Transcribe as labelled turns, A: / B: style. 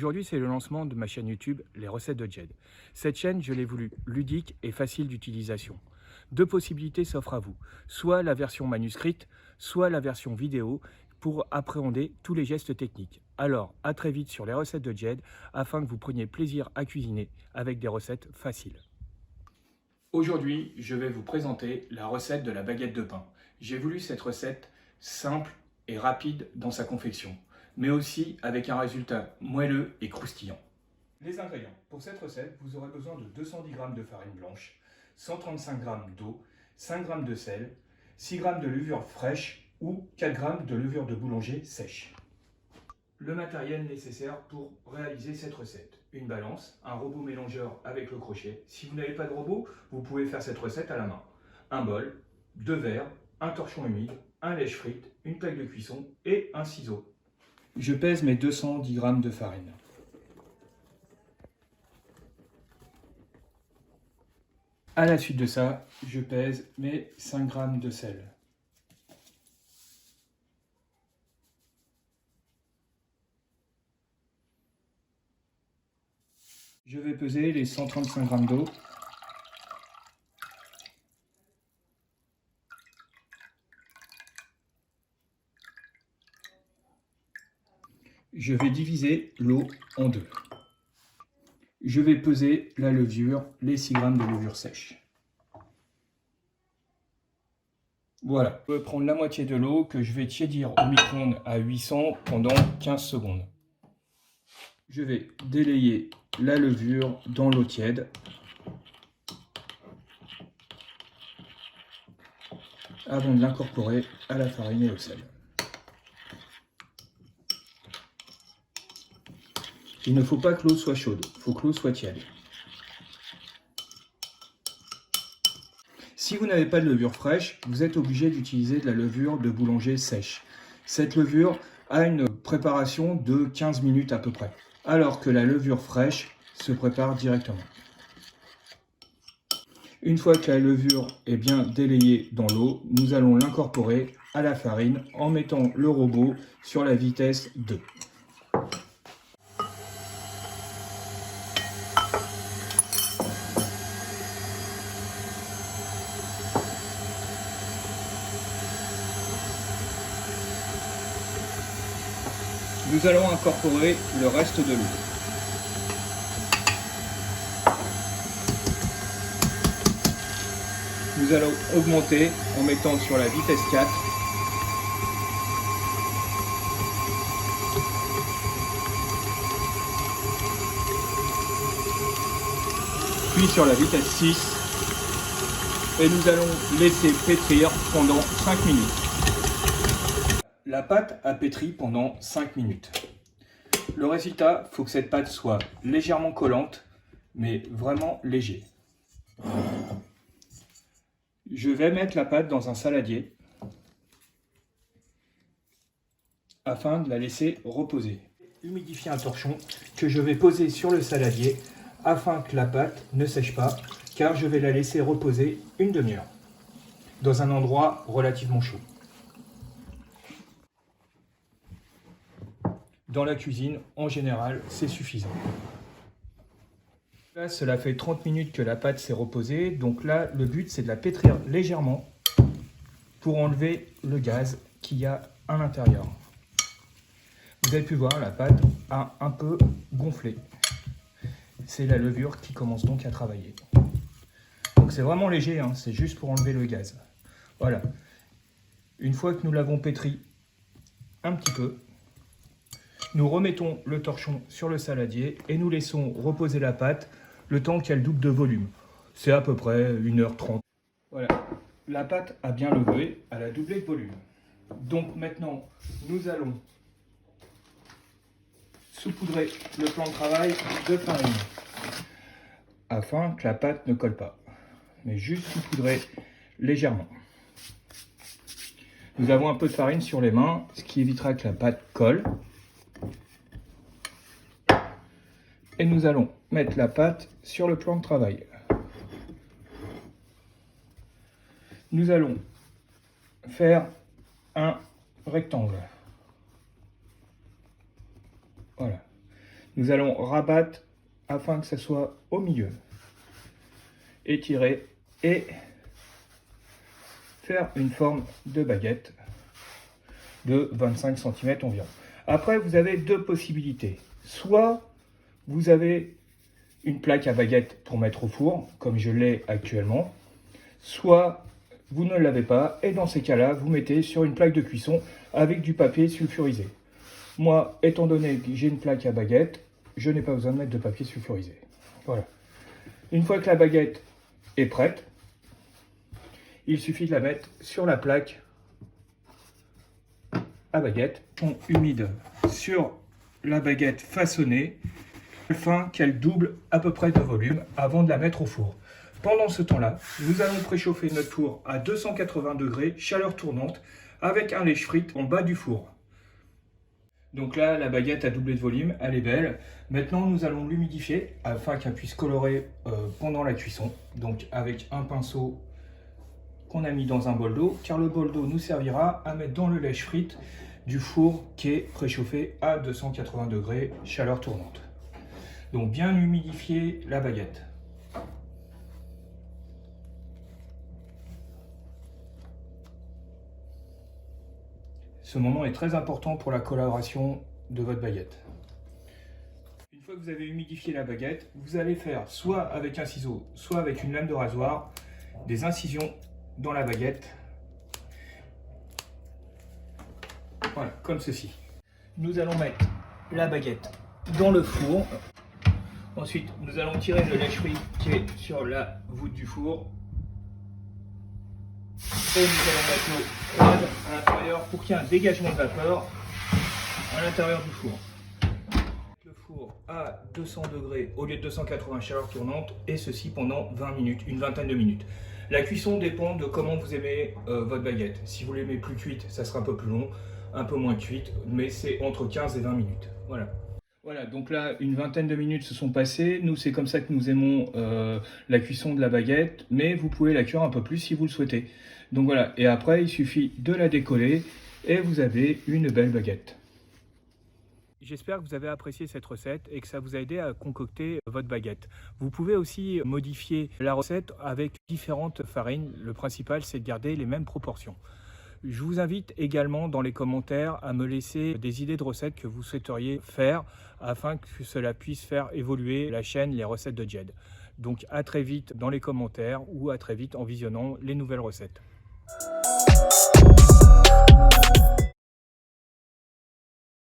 A: Aujourd'hui, c'est le lancement de ma chaîne YouTube, Les Recettes de Jed. Cette chaîne, je l'ai voulue ludique et facile d'utilisation. Deux possibilités s'offrent à vous, soit la version manuscrite, soit la version vidéo pour appréhender tous les gestes techniques. Alors, à très vite sur Les Recettes de Jed afin que vous preniez plaisir à cuisiner avec des recettes faciles. Aujourd'hui, je vais vous présenter la recette de la baguette de pain. J'ai voulu cette recette simple et rapide dans sa confection, mais aussi avec un résultat moelleux et croustillant. Les ingrédients. Pour cette recette, vous aurez besoin de 210 g de farine blanche, 135 g d'eau, 5 g de sel, 6 g de levure fraîche ou 4 g de levure de boulanger sèche. Le matériel nécessaire pour réaliser cette recette. Une balance, un robot mélangeur avec le crochet. Si vous n'avez pas de robot, vous pouvez faire cette recette à la main. Un bol, 2 verres, un torchon humide, un lèche-frite, une plaque de cuisson et un ciseau. Je pèse mes 210 g de farine. À la suite de ça, je pèse mes 5 g de sel. Je vais peser les 135 g d'eau. Je vais diviser l'eau en deux. Je vais peser la levure, les 6 g de levure sèche. Voilà, je vais prendre la moitié de l'eau que je vais tiédir au micro-ondes à 800 pendant 15 secondes. Je vais délayer la levure dans l'eau tiède. Avant de l'incorporer à la farine et au sel. Il ne faut pas que l'eau soit chaude, il faut que l'eau soit tiède. Si vous n'avez pas de levure fraîche, vous êtes obligé d'utiliser de la levure de boulanger sèche. Cette levure a une préparation de 15 minutes à peu près, alors que la levure fraîche se prépare directement. Une fois que la levure est bien délayée dans l'eau, nous allons l'incorporer à la farine en mettant le robot sur la vitesse 2. Nous allons incorporer le reste de l'eau. Nous allons augmenter en mettant sur la vitesse 4. Puis sur la vitesse 6. Et nous allons laisser pétrir pendant 5 minutes. La pâte a pétri pendant 5 minutes. Le résultat, il faut que cette pâte soit légèrement collante, mais vraiment léger. Je vais mettre la pâte dans un saladier afin de la laisser reposer. Humidifier un torchon que je vais poser sur le saladier afin que la pâte ne sèche pas, car je vais la laisser reposer une demi-heure dans un endroit relativement chaud. Dans la cuisine, en général, c'est suffisant. Là, cela fait 30 minutes que la pâte s'est reposée. Donc là, le but, c'est de la pétrir légèrement pour enlever le gaz qu'il y a à l'intérieur. Vous avez pu voir, la pâte a un peu gonflé. C'est la levure qui commence donc à travailler. Donc c'est vraiment léger, hein, c'est juste pour enlever le gaz. Voilà. Une fois que nous l'avons pétri un petit peu, nous remettons le torchon sur le saladier et nous laissons reposer la pâte le temps qu'elle double de volume. C'est à peu près 1h30. Voilà, la pâte a bien levé, elle a doublé de volume. Donc maintenant, nous allons saupoudrer le plan de travail de farine afin que la pâte ne colle pas, mais juste saupoudrer légèrement. Nous avons un peu de farine sur les mains, ce qui évitera que la pâte colle. Et nous allons mettre la pâte sur le plan de travail. Nous allons faire un rectangle. Voilà. Nous allons rabattre afin que ça soit au milieu. Étirer et faire une forme de baguette de 25 cm environ. Après, vous avez deux possibilités. Soit vous avez une plaque à baguette pour mettre au four, comme je l'ai actuellement, soit vous ne l'avez pas, et dans ces cas-là, vous mettez sur une plaque de cuisson avec du papier sulfurisé. Moi, étant donné que j'ai une plaque à baguette, je n'ai pas besoin de mettre de papier sulfurisé. Voilà. Une fois que la baguette est prête, il suffit de la mettre sur la plaque à baguette, humide sur la baguette façonnée, afin qu'elle double à peu près de volume avant de la mettre au four. Pendant ce temps-là, nous allons préchauffer notre four à 280 degrés, chaleur tournante, avec un lèche-frite en bas du four. Donc là, la baguette a doublé de volume, elle est belle. Maintenant, nous allons l'humidifier afin qu'elle puisse colorer pendant la cuisson. Donc avec un pinceau qu'on a mis dans un bol d'eau, car le bol d'eau nous servira à mettre dans le lèche-frite du four qui est préchauffé à 280 degrés, chaleur tournante. Donc bien humidifier la baguette. Ce moment est très important pour la coloration de votre baguette. Une fois que vous avez humidifié la baguette, vous allez faire soit avec un ciseau, soit avec une lame de rasoir, des incisions dans la baguette. Voilà, comme ceci. Nous allons mettre la baguette dans le four. Ensuite, nous allons tirer le lèche-frite qui est sur la voûte du four. Et nous allons mettre l'eau froide à l'intérieur pour qu'il y ait un dégagement de vapeur à l'intérieur du four. Le four à 200 degrés au lieu de 280 chaleur tournante, et ceci pendant 20 minutes, une vingtaine de minutes. La cuisson dépend de comment vous aimez votre baguette. Si vous l'aimez plus cuite, ça sera un peu plus long, un peu moins cuite, mais c'est entre 15 et 20 minutes. Voilà. Voilà, donc là, une vingtaine de minutes se sont passées. Nous, c'est comme ça que nous aimons la cuisson de la baguette, mais vous pouvez la cuire un peu plus si vous le souhaitez. Donc voilà, et après, il suffit de la décoller et vous avez une belle baguette. J'espère que vous avez apprécié cette recette et que ça vous a aidé à concocter votre baguette. Vous pouvez aussi modifier la recette avec différentes farines. Le principal, c'est de garder les mêmes proportions. Je vous invite également dans les commentaires à me laisser des idées de recettes que vous souhaiteriez faire afin que cela puisse faire évoluer la chaîne Les Recettes de Jed. Donc à très vite dans les commentaires ou à très vite en visionnant les nouvelles recettes.